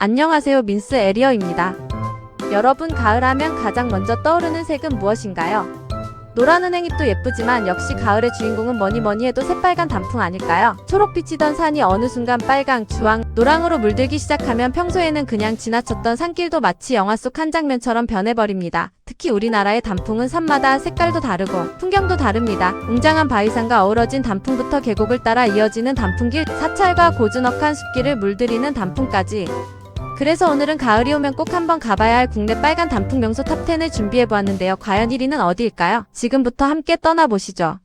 안녕하세요. 민스 에리어입니다. 여러분, 가을하면 가장 먼저 떠오르는 색은 무엇인가요? 노란 은행잎도 예쁘지만 역시 가을의 주인공은 뭐니 해도 새빨간 단풍 아닐까요? 초록빛이던 산이 어느 순간 빨강, 주황, 노랑으로 물들기 시작하면 평소에는 그냥 지나쳤던 산길도 마치 영화 속 한 장면처럼 변해버립니다. 특히 우리나라의 단풍은 산마다 색깔도 다르고 풍경도 다릅니다. 웅장한 바위산과 어우러진 단풍부터 계곡을 따라 이어지는 단풍길, 사찰과 고즈넉한 숲길을 물들이는 단풍까지. 그래서 오늘은 가을이 오면 꼭 한번 가봐야 할 국내 빨간 단풍 명소 탑10을 준비해보았는데요. 과연 1위는 어디일까요? 지금부터 함께 떠나보시죠.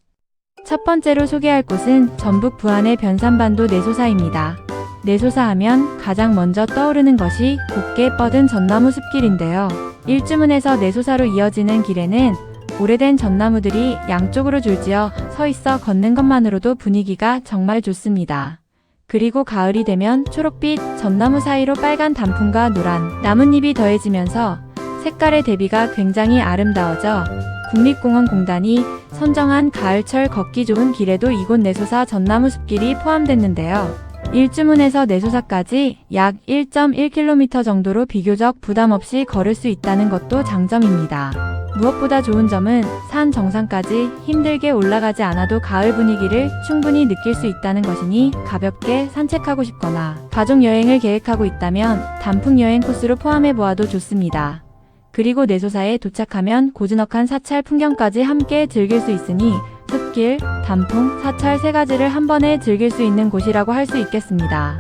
첫 번째로 소개할 곳은 전북 부안의 변산반도 내소사입니다. 내소사 하면 가장 먼저 떠오르는 것이 곱게 뻗은 전나무 숲길인데요. 일주문에서 내소사로 이어지는 길에는 오래된 전나무들이 양쪽으로 줄지어 서 있어 걷는 것만으로도 분위기가 정말 좋습니다. 그리고 가을이 되면 초록빛 전나무 사이로 빨간 단풍과 노란 나뭇잎이 더해지면서 색깔의 대비가 굉장히 아름다워져 국립공원공단이 선정한 가을철 걷기 좋은 길에도 이곳 내소사 전나무 숲길이 포함됐는데요. 일주문에서 내소사까지 약 1.1km 정도로 비교적 부담 없이 걸을 수 있다는 것도 장점입니다. 무엇보다 좋은 점은 산 정상까지 힘들게 올라가지 않아도 가을 분위기를 충분히 느낄 수 있다는 것이니 가볍게 산책하고 싶거나 가족 여행을 계획하고 있다면 단풍 여행 코스로 포함해보아도 좋습니다. 그리고 내소사에 도착하면 고즈넉한 사찰 풍경까지 함께 즐길 수 있으니 숲길, 단풍, 사찰 세 가지를 한 번에 즐길 수 있는 곳이라고 할 수 있겠습니다.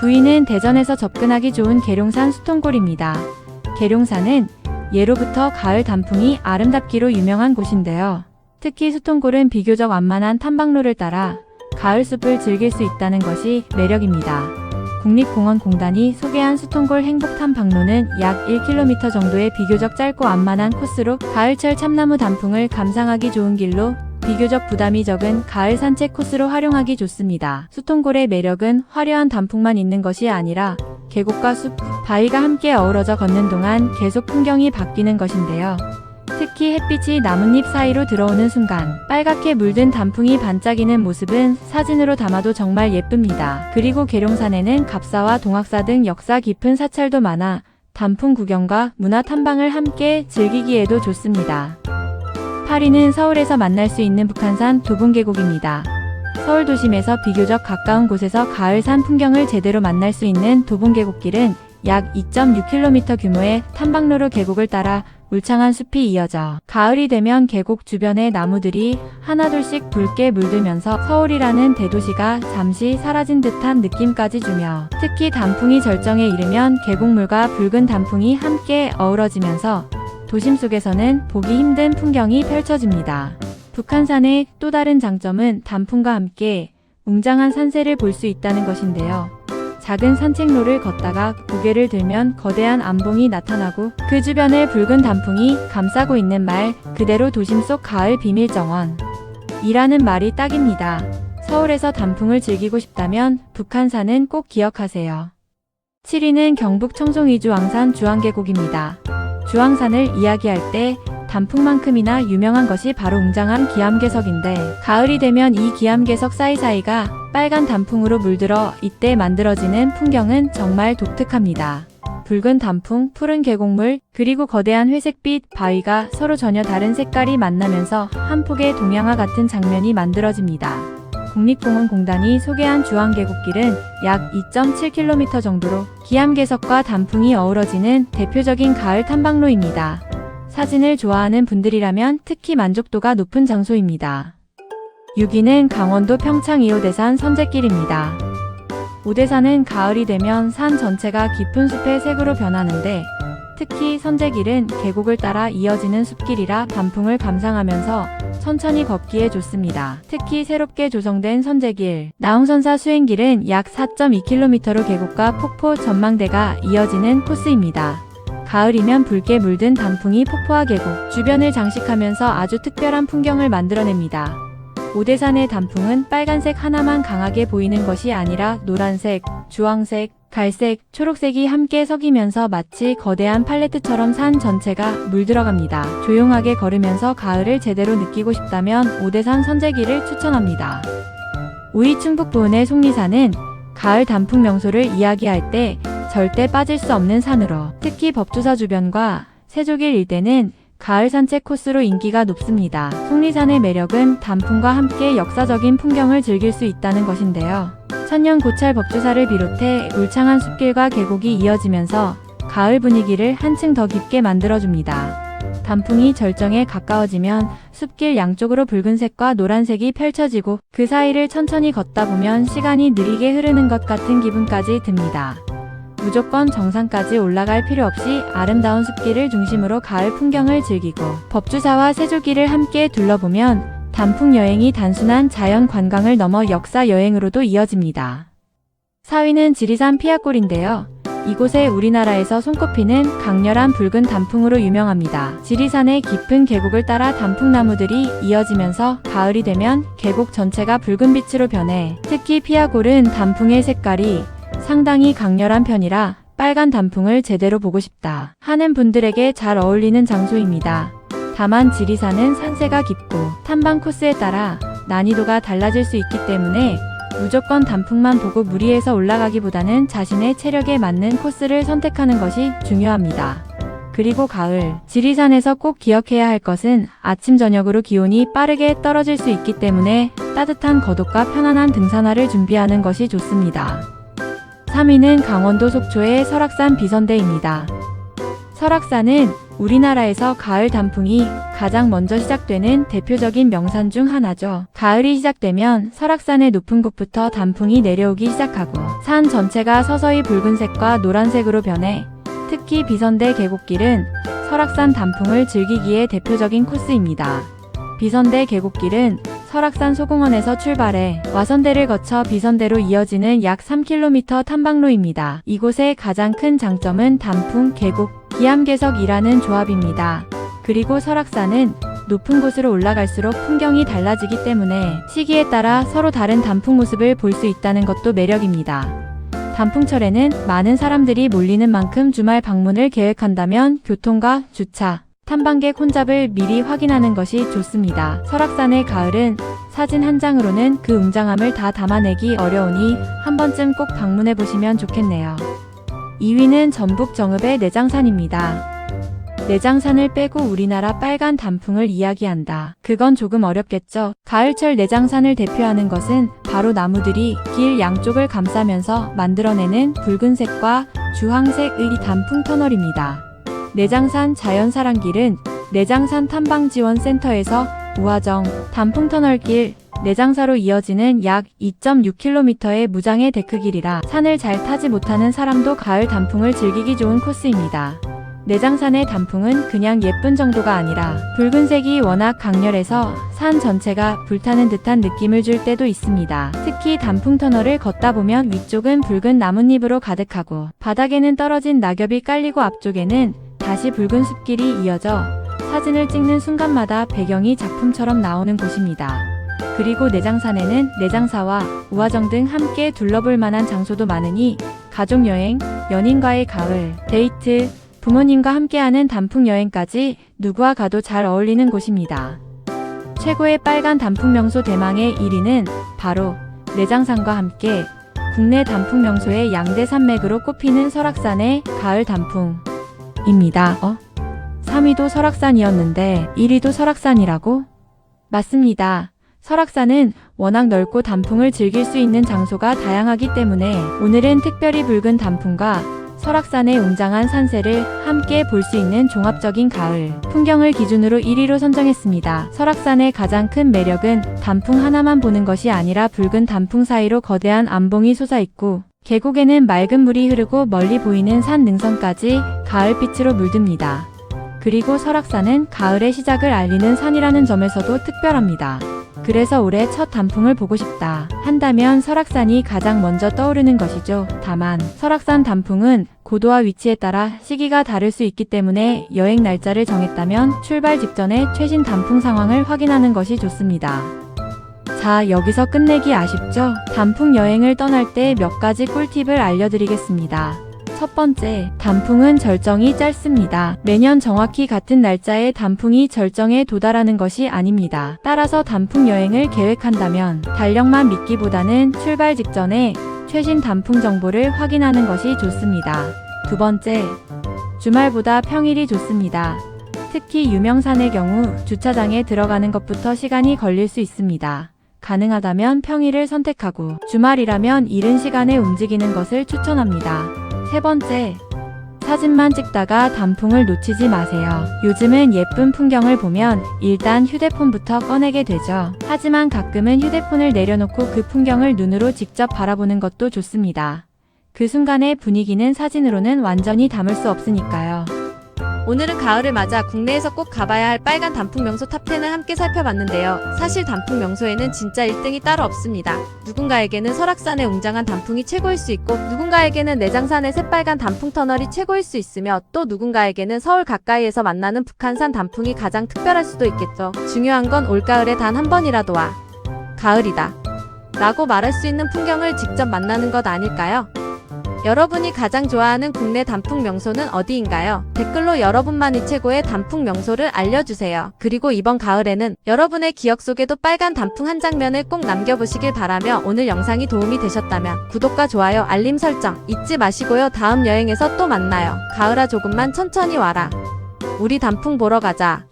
9위는 대전에서 접근하기 좋은 계룡산 수통골입니다. 계룡산은 예로부터 가을 단풍이 아름답기로 유명한 곳인데요. 특히 수통골은 비교적 완만한 탐방로를 따라 가을 숲을 즐길 수 있다는 것이 매력입니다. 국립공원공단이 소개한 수통골 행복탐방로는 약 1km 정도의 비교적 짧고 완만한 코스로 가을철 참나무 단풍을 감상하기 좋은 길로 비교적 부담이 적은 가을 산책 코스로 활용하기 좋습니다. 수통골의 매력은 화려한 단풍만 있는 것이 아니라 계곡과 숲, 바위가 함께 어우러져 걷는 동안 계속 풍경이 바뀌는 것인데요. 특히 햇빛이 나뭇잎 사이로 들어오는 순간 빨갛게 물든 단풍이 반짝이는 모습은 사진으로 담아도 정말 예쁩니다. 그리고 계룡산에는 갑사와 동학사 등 역사 깊은 사찰도 많아 단풍 구경과 문화 탐방을 함께 즐기기에도 좋습니다. 8위는 서울에서 만날 수 있는 북한산 도봉계곡입니다. 서울 도심에서 비교적 가까운 곳에서 가을산 풍경을 제대로 만날 수 있는 도봉계곡길은 약 2.6km 규모의 탐방로로 계곡을 따라 울창한 숲이 이어져 가을이 되면 계곡 주변의 나무들이 하나둘씩 붉게 물들면서 서울이라는 대도시가 잠시 사라진 듯한 느낌까지 주며 특히 단풍이 절정에 이르면 계곡물과 붉은 단풍이 함께 어우러지면서 도심 속에서는 보기 힘든 풍경이 펼쳐집니다. 북한산의 또 다른 장점은 단풍과 함께 웅장한 산세를 볼 수 있다는 것인데요. 작은 산책로를 걷다가 고개를 들면 거대한 암봉이 나타나고 그 주변을 붉은 단풍이 감싸고 있는 말 그대로 도심 속 가을 비밀 정원 이라는 말이 딱입니다. 서울에서 단풍을 즐기고 싶다면 북한산은 꼭 기억하세요. 7위는 경북 청송이주 왕산 주황계곡입니다. 주황산을 이야기할 때 단풍만큼이나 유명한 것이 바로 웅장한 기암괴석인데 가을이 되면 이 기암괴석 사이사이가 빨간 단풍으로 물들어 이때 만들어지는 풍경은 정말 독특합니다. 붉은 단풍, 푸른 계곡물, 그리고 거대한 회색빛 바위가 서로 전혀 다른 색깔이 만나면서 한 폭의 동양화 같은 장면이 만들어집니다. 국립공원공단이 소개한 주황계곡길은 약 2.7km 정도로 기암괴석과 단풍이 어우러지는 대표적인 가을 탐방로입니다. 사진을 좋아하는 분들이라면 특히 만족도가 높은 장소입니다. 6위는 강원도 평창 2호대산 선제길입니다. 오대산은 가을이 되면 산 전체가 깊은 숲의 색으로 변하는데 특히 선제길은 계곡을 따라 이어지는 숲길이라 단풍을 감상하면서 천천히 걷기에 좋습니다. 특히 새롭게 조성된 선제길, 나홍선사 수행길은 약 4.2km로 계곡과 폭포 전망대가 이어지는 코스입니다. 가을이면 붉게 물든 단풍이 폭포와 계곡 주변을 장식하면서 아주 특별한 풍경을 만들어냅니다. 오대산의 단풍은 빨간색 하나만 강하게 보이는 것이 아니라 노란색, 주황색, 갈색, 초록색이 함께 섞이면서 마치 거대한 팔레트처럼 산 전체가 물들어갑니다. 조용하게 걸으면서 가을을 제대로 느끼고 싶다면 오대산 선제길을 추천합니다. 5위 충북 부은의 속리산은 가을 단풍 명소를 이야기할 때 절대 빠질 수 없는 산으로. 특히 법주사 주변과 세조길 일대는 가을 산책 코스로 인기가 높습니다. 속리산의 매력은 단풍과 함께 역사적인 풍경을 즐길 수 있다는 것인데요. 천년 고찰 법주사를 비롯해 울창한 숲길과 계곡이 이어지면서 가을 분위기를 한층 더 깊게 만들어줍니다. 단풍이 절정에 가까워지면 숲길 양쪽으로 붉은색과 노란색이 펼쳐지고 그 사이를 천천히 걷다 보면 시간이 느리게 흐르는 것 같은 기분까지 듭니다. 무조건 정상까지 올라갈 필요 없이 아름다운 숲길을 중심으로 가을 풍경을 즐기고 법주사와 세조길을 함께 둘러보면 단풍 여행이 단순한 자연 관광을 넘어 역사 여행으로도 이어집니다. 4위는 지리산 피아골인데요. 이곳에 우리나라에서 손꼽히는 강렬한 붉은 단풍으로 유명합니다. 지리산의 깊은 계곡을 따라 단풍나무들이 이어지면서 가을이 되면 계곡 전체가 붉은 빛으로 변해 특히 피아골은 단풍의 색깔이 상당히 강렬한 편이라 빨간 단풍을 제대로 보고 싶다 하는 분들에게 잘 어울리는 장소입니다. 다만 지리산은 산세가 깊고 탐방 코스에 따라 난이도가 달라질 수 있기 때문에 무조건 단풍만 보고 무리해서 올라가기보다는 자신의 체력에 맞는 코스를 선택하는 것이 중요합니다. 그리고 가을, 지리산에서 꼭 기억해야 할 것은 아침 저녁으로 기온이 빠르게 떨어질 수 있기 때문에 따뜻한 겉옷과 편안한 등산화를 준비하는 것이 좋습니다. 3위는 강원도 속초의 설악산 비선대입니다. 설악산은 우리나라에서 가을 단풍이 가장 먼저 시작되는 대표적인 명산 중 하나죠. 가을이 시작되면 설악산의 높은 곳부터 단풍이 내려오기 시작하고 산 전체가 서서히 붉은색과 노란색으로 변해 특히 비선대 계곡길은 설악산 단풍을 즐기기에 대표적인 코스입니다. 비선대 계곡길은 설악산 소공원에서 출발해 와선대를 거쳐 비선대로 이어지는 약 3km 탐방로입니다. 이곳의 가장 큰 장점은 단풍, 계곡, 기암괴석이라는 조합입니다. 그리고 설악산은 높은 곳으로 올라갈수록 풍경이 달라지기 때문에 시기에 따라 서로 다른 단풍 모습을 볼 수 있다는 것도 매력입니다. 단풍철에는 많은 사람들이 몰리는 만큼 주말 방문을 계획한다면 교통과 주차, 탐방객 혼잡을 미리 확인하는 것이 좋습니다. 설악산의 가을은 사진 한 장으로는 그 웅장함을 다 담아내기 어려우니 한 번쯤 꼭 방문해 보시면 좋겠네요. 2위는 전북 정읍의 내장산입니다. 내장산을 빼고 우리나라 빨간 단풍을 이야기한다. 그건 조금 어렵겠죠. 가을철 내장산을 대표하는 것은 바로 나무들이 길 양쪽을 감싸면서 만들어내는 붉은색과 주황색의 단풍 터널입니다. 내장산 자연사랑길은 내장산 탐방지원센터에서 우화정 단풍터널길 내장사로 이어지는 약 2.6km의 무장의 데크길이라 산을 잘 타지 못하는 사람도 가을 단풍을 즐기기 좋은 코스입니다. 내장산의 단풍은 그냥 예쁜 정도가 아니라 붉은색이 워낙 강렬해서 산 전체가 불타는 듯한 느낌을 줄 때도 있습니다. 특히 단풍터널을 걷다 보면 위쪽은 붉은 나뭇잎으로 가득하고 바닥에는 떨어진 낙엽이 깔리고 앞쪽에는 다시 붉은 숲길이 이어져 사진을 찍는 순간마다 배경이 작품처럼 나오는 곳입니다. 그리고 내장산에는 내장사와 우화정 등 함께 둘러볼 만한 장소도 많으니 가족여행, 연인과의 가을, 데이트, 부모님과 함께하는 단풍여행까지 누구와 가도 잘 어울리는 곳입니다. 최고의 빨간 단풍 명소 대망의 1위는 바로 내장산과 함께 국내 단풍 명소의 양대 산맥으로 꼽히는 설악산의 가을 단풍입니다. 3위도 설악산이었는데 1위도 설악산이라고? 맞습니다. 설악산은 워낙 넓고 단풍을 즐길 수 있는 장소가 다양하기 때문에 오늘은 특별히 붉은 단풍과 설악산의 웅장한 산세를 함께 볼 수 있는 종합적인 가을 풍경을 기준으로 1위로 선정했습니다. 설악산의 가장 큰 매력은 단풍 하나만 보는 것이 아니라 붉은 단풍 사이로 거대한 암봉이 솟아있고 계곡에는 맑은 물이 흐르고 멀리 보이는 산 능선까지 가을빛으로 물듭니다. 그리고 설악산은 가을의 시작을 알리는 산이라는 점에서도 특별합니다. 그래서 올해 첫 단풍을 보고 싶다 한다면 설악산이 가장 먼저 떠오르는 것이죠. 다만 설악산 단풍은 고도와 위치에 따라 시기가 다를 수 있기 때문에 여행 날짜를 정했다면 출발 직전에 최신 단풍 상황을 확인하는 것이 좋습니다. 자, 여기서 끝내기 아쉽죠? 단풍 여행을 떠날 때 몇 가지 꿀팁을 알려드리겠습니다. 첫 번째, 단풍은 절정이 짧습니다. 매년 정확히 같은 날짜에 단풍이 절정에 도달하는 것이 아닙니다. 따라서 단풍 여행을 계획한다면 달력만 믿기보다는 출발 직전에 최신 단풍 정보를 확인하는 것이 좋습니다. 두 번째, 주말보다 평일이 좋습니다. 특히 유명산의 경우 주차장에 들어가는 것부터 시간이 걸릴 수 있습니다. 가능하다면 평일을 선택하고 주말이라면 이른 시간에 움직이는 것을 추천합니다. 세 번째, 사진만 찍다가 단풍을 놓치지 마세요. 요즘은 예쁜 풍경을 보면 일단 휴대폰부터 꺼내게 되죠. 하지만 가끔은 휴대폰을 내려놓고 그 풍경을 눈으로 직접 바라보는 것도 좋습니다. 그 순간의 분위기는 사진으로는 완전히 담을 수 없으니까요. 오늘은 가을을 맞아 국내에서 꼭 가봐야 할 빨간 단풍 명소 탑10을 함께 살펴봤는데요. 사실 단풍 명소에는 진짜 1등이 따로 없습니다. 누군가에게는 설악산의 웅장한 단풍이 최고일 수 있고, 누군가에게는 내장산의 새빨간 단풍 터널이 최고일 수 있으며, 또 누군가에게는 서울 가까이에서 만나는 북한산 단풍이 가장 특별할 수도 있겠죠. 중요한 건 올가을에 단 한 번이라도 와, 가을이다 라고 말할 수 있는 풍경을 직접 만나는 것 아닐까요? 여러분이 가장 좋아하는 국내 단풍 명소는 어디인가요? 댓글로 여러분만이 최고의 단풍 명소를 알려주세요. 그리고 이번 가을에는 여러분의 기억 속에도 빨간 단풍 한 장면을 꼭 남겨보시길 바라며, 오늘 영상이 도움이 되셨다면 구독과 좋아요, 알림 설정 잊지 마시고요. 다음 여행에서 또 만나요. 가을아 조금만 천천히 와라. 우리 단풍 보러 가자.